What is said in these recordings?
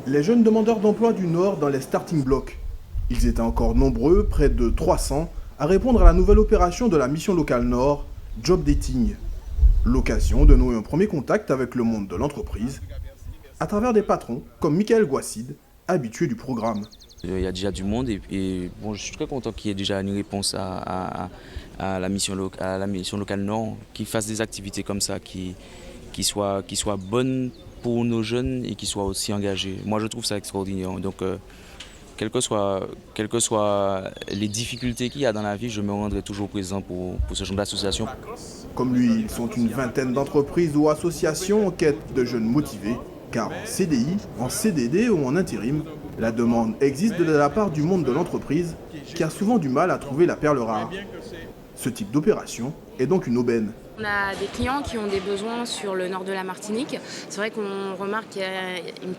Les jeunes demandeurs d'emploi du Nord dans les starting blocks. Ils étaient encore nombreux, près de 300, à répondre à la nouvelle opération de la mission locale Nord, Job Dating. L'occasion de nouer un premier contact avec le monde de l'entreprise, à travers des patrons comme Michael Gouassid, habitué du programme. Il y a déjà du monde et bon, je suis très content qu'il y ait déjà une réponse à la mission locale Nord, qui fasse des activités comme ça, qui soient bonnes pour nos jeunes et qui soient aussi engagés. Moi, je trouve ça extraordinaire. Donc, quelles que soient les difficultés qu'il y a dans la vie, je me rendrai toujours présent pour ce genre d'association. Comme lui, ils sont une vingtaine d'entreprises ou associations en quête de jeunes motivés, car en CDI, en CDD ou en intérim, la demande existe de la part du monde de l'entreprise qui a souvent du mal à trouver la perle rare. Ce type d'opération est donc une aubaine. On a des clients qui ont des besoins sur le nord de la Martinique. C'est vrai qu'on remarque qu'il y a une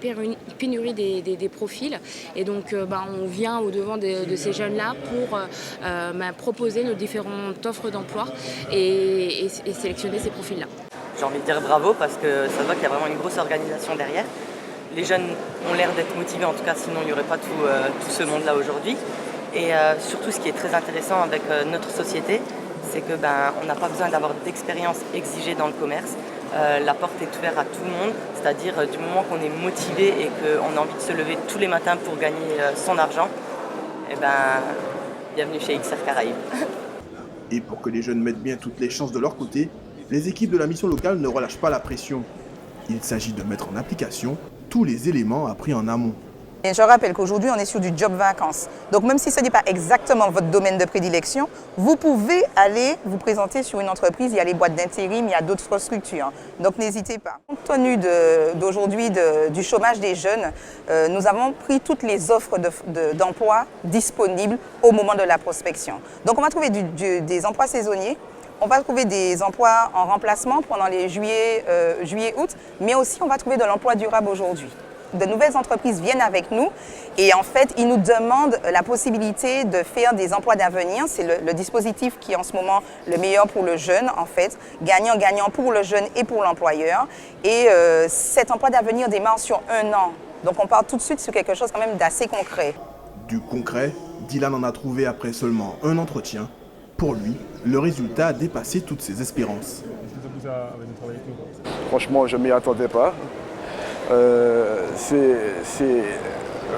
pénurie des profils. Et donc on vient au-devant de ces jeunes-là pour proposer nos différentes offres d'emploi et sélectionner ces profils-là. J'ai envie de dire bravo parce que ça se voit qu'il y a vraiment une grosse organisation derrière. Les jeunes ont l'air d'être motivés, en tout cas sinon il n'y aurait pas tout ce monde-là aujourd'hui. Et surtout ce qui est très intéressant avec notre société, c'est que on n'a pas besoin d'avoir d'expérience exigée dans le commerce. La porte est ouverte à tout le monde, c'est-à-dire du moment qu'on est motivé et qu'on a envie de se lever tous les matins pour gagner son argent, bienvenue chez XR Caraïbes. Et pour que les jeunes mettent bien toutes les chances de leur côté, les équipes de la mission locale ne relâchent pas la pression. Il s'agit de mettre en application tous les éléments appris en amont. Et je rappelle qu'aujourd'hui, on est sur du job vacances. Donc même si ce n'est pas exactement votre domaine de prédilection, vous pouvez aller vous présenter sur une entreprise. Il y a les boîtes d'intérim, il y a d'autres structures. Donc n'hésitez pas. Compte tenu d'aujourd'hui du chômage des jeunes, nous avons pris toutes les offres d'emploi disponibles au moment de la prospection. Donc on va trouver des emplois saisonniers. On va trouver des emplois en remplacement pendant les juillet-août, mais aussi on va trouver de l'emploi durable aujourd'hui. De nouvelles entreprises viennent avec nous et en fait, ils nous demandent la possibilité de faire des emplois d'avenir. C'est le dispositif qui est en ce moment le meilleur pour le jeune, en fait, gagnant-gagnant pour le jeune et pour l'employeur. Et cet emploi d'avenir démarre sur 1 an. Donc on part tout de suite sur quelque chose quand même d'assez concret. Du concret, Dylan en a trouvé après seulement un entretien. Pour lui, le résultat a dépassé toutes ses espérances. Franchement, je ne m'y attendais pas.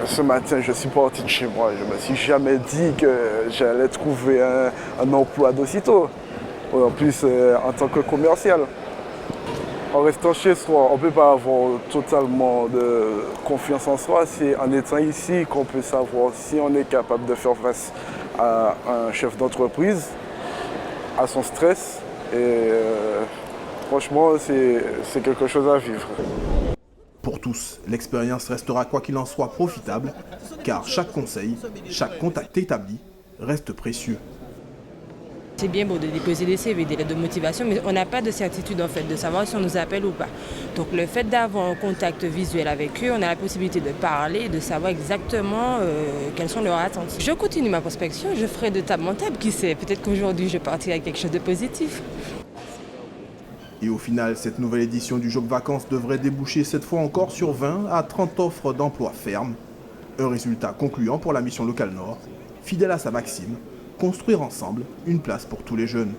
Ce matin, je suis parti de chez moi. Je ne me suis jamais dit que j'allais trouver un emploi d'aussitôt. En plus, en tant que commercial. En restant chez soi, on ne peut pas avoir totalement de confiance en soi. C'est en étant ici qu'on peut savoir si on est capable de faire face à un chef d'entreprise, à son stress. Et franchement, c'est quelque chose à vivre. Pour tous, l'expérience restera quoi qu'il en soit profitable, car chaque conseil, chaque contact établi reste précieux. C'est bien beau de déposer des CV, des lettres de motivation, mais on n'a pas de certitude en fait de savoir si on nous appelle ou pas. Donc le fait d'avoir un contact visuel avec eux, on a la possibilité de parler, de savoir exactement quelles sont leurs attentes. Je continue ma prospection, je ferai de table en table, qui sait, peut-être qu'aujourd'hui je partirai avec quelque chose de positif. Et au final, cette nouvelle édition du Job Vacances devrait déboucher cette fois encore sur 20 à 30 offres d'emploi fermes. Un résultat concluant pour la mission locale Nord, fidèle à sa maxime, construire ensemble une place pour tous les jeunes.